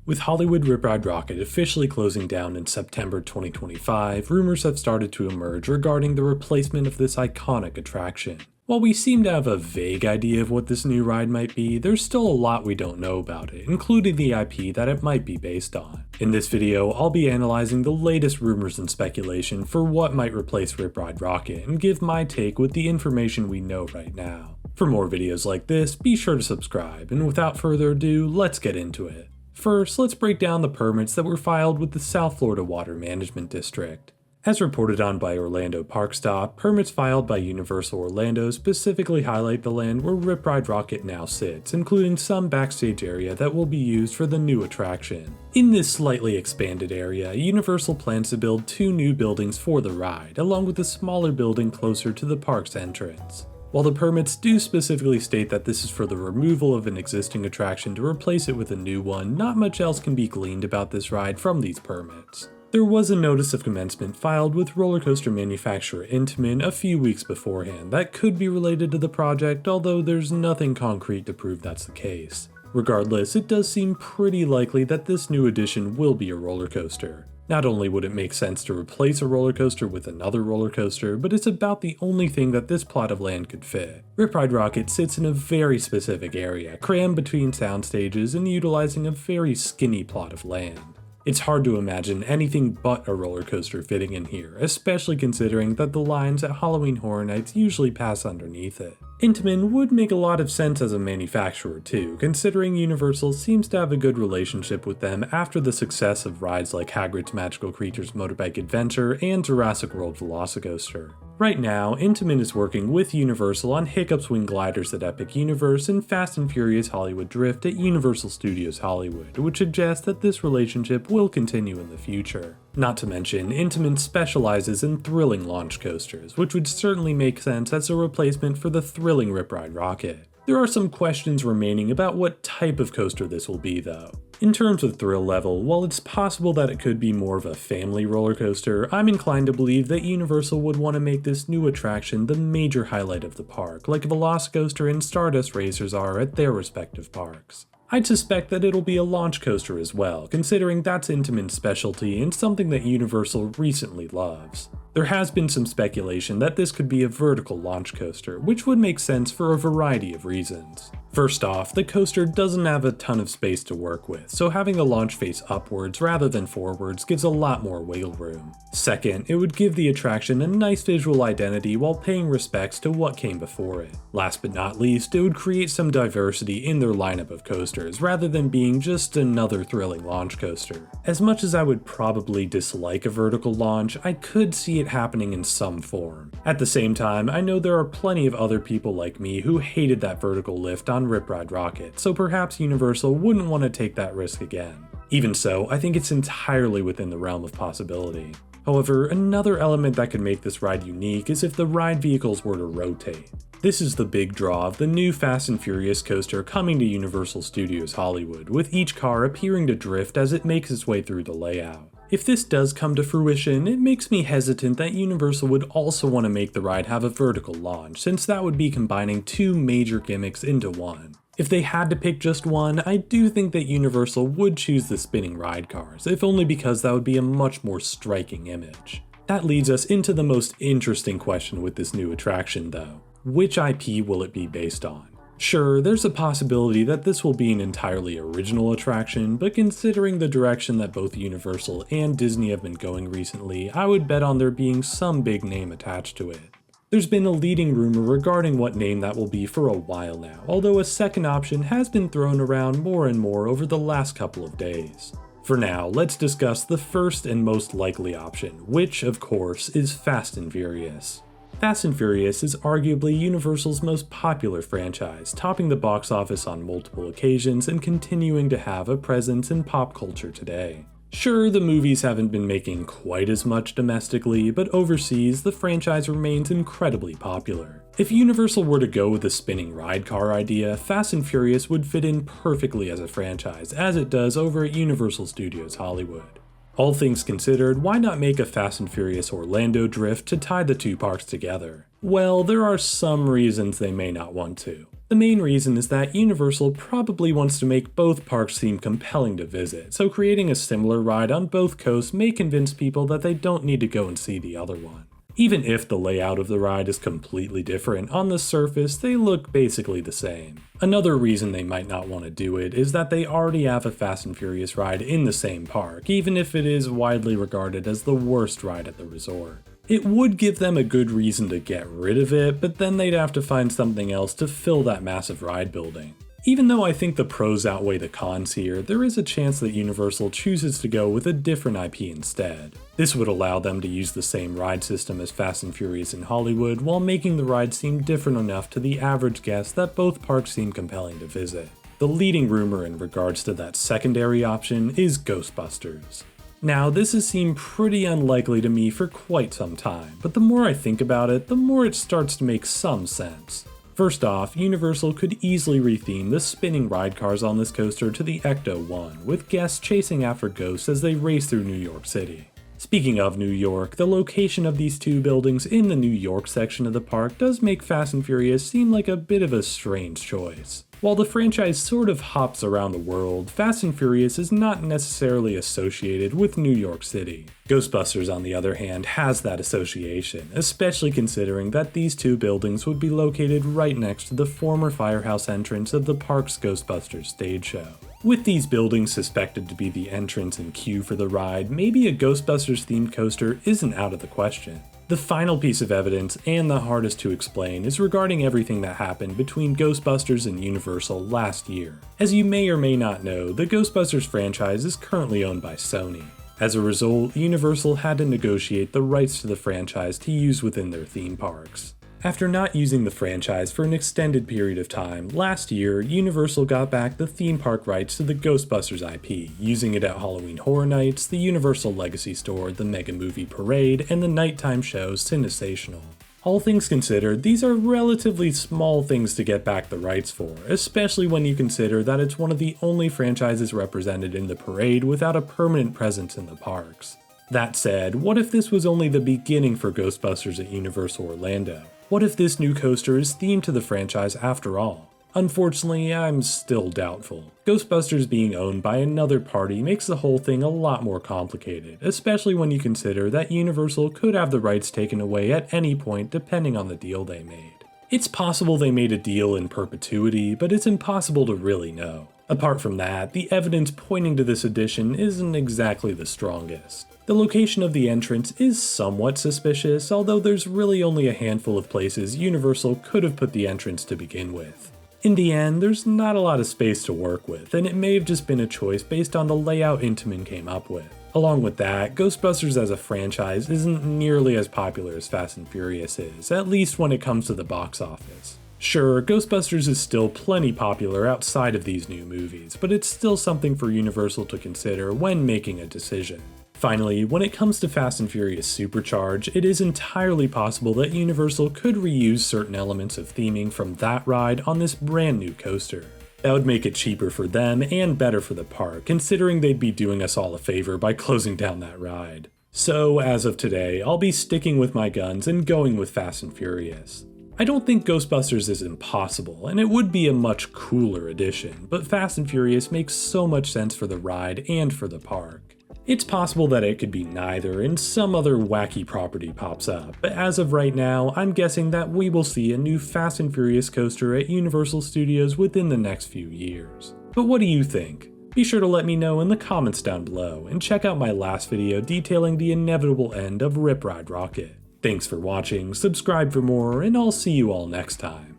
With Hollywood Rip Ride Rockit officially closing down in September 2025, rumors have started to emerge regarding the replacement of this iconic attraction. While we seem to have a vague idea of what this new ride might be, there's still a lot we don't know about it, including the IP that it might be based on. In this video, I'll be analyzing the latest rumors and speculation for what might replace Rip Ride Rockit and give my take with the information we know right now. For more videos like this, be sure to subscribe, and without further ado, let's get into it. First, let's break down the permits that were filed with the South Florida Water Management District. As reported on by Orlando Park Stop, permits filed by Universal Orlando specifically highlight the land where Rip Ride Rockit now sits, including some backstage area that will be used for the new attraction. In this slightly expanded area, Universal plans to build 2 new buildings for the ride, along with a smaller building closer to the park's entrance. While the permits do specifically state that this is for the removal of an existing attraction to replace it with a new one, not much else can be gleaned about this ride from these permits. There was a notice of commencement filed with roller coaster manufacturer Intamin a few weeks beforehand that could be related to the project, although there's nothing concrete to prove that's the case. Regardless, it does seem pretty likely that this new addition will be a roller coaster. Not only would it make sense to replace a roller coaster with another roller coaster, but it's about the only thing that this plot of land could fit. Rip Ride Rockit sits in a very specific area, crammed between sound stages and utilizing a very skinny plot of land. It's hard to imagine anything but a roller coaster fitting in here, especially considering that the lines at Halloween Horror Nights usually pass underneath it. Intamin would make a lot of sense as a manufacturer too, considering Universal seems to have a good relationship with them after the success of rides like Hagrid's Magical Creatures Motorbike Adventure and Jurassic World Velocicoaster. Right now, Intamin is working with Universal on Hiccup's Wing Gliders at Epic Universe and Fast and Furious Hollywood Drift at Universal Studios Hollywood, which suggests that this relationship will continue in the future. Not to mention, Intamin specializes in thrilling launch coasters, which would certainly make sense as a replacement for the thrilling Rip Ride Rockit. There are some questions remaining about what type of coaster this will be though. In terms of thrill level, while it's possible that it could be more of a family roller coaster, I'm inclined to believe that Universal would want to make this new attraction the major highlight of the park, like Velocicoaster and Stardust Racers are at their respective parks. I'd suspect that it'll be a launch coaster as well, considering that's Intamin's specialty and something that Universal recently loves. There has been some speculation that this could be a vertical launch coaster, which would make sense for a variety of reasons. First off, the coaster doesn't have a ton of space to work with, so having a launch face upwards rather than forwards gives a lot more wiggle room. Second, it would give the attraction a nice visual identity while paying respects to what came before it. Last but not least, it would create some diversity in their lineup of coasters, rather than being just another thrilling launch coaster. As much as I would probably dislike a vertical launch, I could see it happening in some form. At the same time, I know there are plenty of other people like me who hated that vertical lift on Rip Ride Rockit, so perhaps Universal wouldn't want to take that risk again. Even so, I think it's entirely within the realm of possibility. However, another element that could make this ride unique is if the ride vehicles were to rotate. This is the big draw of the new Fast and Furious coaster coming to Universal Studios Hollywood, with each car appearing to drift as it makes its way through the layout. If this does come to fruition, it makes me hesitant that Universal would also want to make the ride have a vertical launch, since that would be combining 2 major gimmicks into one. If they had to pick just one, I do think that Universal would choose the spinning ride cars, if only because that would be a much more striking image. That leads us into the most interesting question with this new attraction though. Which IP will it be based on? Sure, there's a possibility that this will be an entirely original attraction, but considering the direction that both Universal and Disney have been going recently, I would bet on there being some big name attached to it. There's been a leading rumor regarding what name that will be for a while now, although a second option has been thrown around more and more over the last couple of days. For now, let's discuss the first and most likely option, which, of course, is Fast and Furious. Fast and Furious is arguably Universal's most popular franchise, topping the box office on multiple occasions and continuing to have a presence in pop culture today. Sure, the movies haven't been making quite as much domestically, but overseas, the franchise remains incredibly popular. If Universal were to go with the spinning ride car idea, Fast and Furious would fit in perfectly as a franchise, as it does over at Universal Studios Hollywood. All things considered, why not make a Fast and Furious Orlando drift to tie the 2 parks together? Well, there are some reasons they may not want to. The main reason is that Universal probably wants to make both parks seem compelling to visit, so creating a similar ride on both coasts may convince people that they don't need to go and see the other one. Even if the layout of the ride is completely different, on the surface they look basically the same. Another reason they might not want to do it is that they already have a Fast and Furious ride in the same park, even if it is widely regarded as the worst ride at the resort. It would give them a good reason to get rid of it, but then they'd have to find something else to fill that massive ride building. Even though I think the pros outweigh the cons here, there is a chance that Universal chooses to go with a different IP instead. This would allow them to use the same ride system as Fast and Furious in Hollywood while making the ride seem different enough to the average guest that both parks seem compelling to visit. The leading rumor in regards to that secondary option is Ghostbusters. Now, this has seemed pretty unlikely to me for quite some time, but the more I think about it, the more it starts to make some sense. First off, Universal could easily retheme the spinning ride cars on this coaster to the Ecto-1, with guests chasing after ghosts as they race through New York City. Speaking of New York, the location of these two buildings in the New York section of the park does make Fast and Furious seem like a bit of a strange choice. While the franchise sort of hops around the world, Fast and Furious is not necessarily associated with New York City. Ghostbusters, on the other hand, has that association, especially considering that these two buildings would be located right next to the former firehouse entrance of the park's Ghostbusters stage show. With these buildings suspected to be the entrance and queue for the ride, maybe a Ghostbusters themed coaster isn't out of the question. The final piece of evidence, and the hardest to explain, is regarding everything that happened between Ghostbusters and Universal last year. As you may or may not know, the Ghostbusters franchise is currently owned by Sony. As a result, Universal had to negotiate the rights to the franchise to use within their theme parks. After not using the franchise for an extended period of time, last year, Universal got back the theme park rights to the Ghostbusters IP, using it at Halloween Horror Nights, the Universal Legacy Store, the Mega Movie Parade, and the nighttime show Cinesational. All things considered, these are relatively small things to get back the rights for, especially when you consider that it's one of the only franchises represented in the parade without a permanent presence in the parks. That said, what if this was only the beginning for Ghostbusters at Universal Orlando? What if this new coaster is themed to the franchise after all? Unfortunately, I'm still doubtful. Ghostbusters being owned by another party makes the whole thing a lot more complicated, especially when you consider that Universal could have the rights taken away at any point depending on the deal they made. It's possible they made a deal in perpetuity, but it's impossible to really know. Apart from that, the evidence pointing to this addition isn't exactly the strongest. The location of the entrance is somewhat suspicious, although there's really only a handful of places Universal could have put the entrance to begin with. In the end, there's not a lot of space to work with, and it may have just been a choice based on the layout Intamin came up with. Along with that, Ghostbusters as a franchise isn't nearly as popular as Fast and Furious is, at least when it comes to the box office. Sure, Ghostbusters is still plenty popular outside of these new movies, but it's still something for Universal to consider when making a decision. Finally, when it comes to Fast and Furious Supercharge, it is entirely possible that Universal could reuse certain elements of theming from that ride on this brand new coaster. That would make it cheaper for them and better for the park, considering they'd be doing us all a favor by closing down that ride. So, as of today, I'll be sticking with my guns and going with Fast and Furious. I don't think Ghostbusters is impossible, and it would be a much cooler addition, but Fast and Furious makes so much sense for the ride and for the park. It's possible that it could be neither and some other wacky property pops up, but as of right now, I'm guessing that we will see a new Fast and Furious coaster at Universal Studios within the next few years. But what do you think? Be sure to let me know in the comments down below, and check out my last video detailing the inevitable end of Rip Ride Rockit. Thanks for watching, subscribe for more, and I'll see you all next time.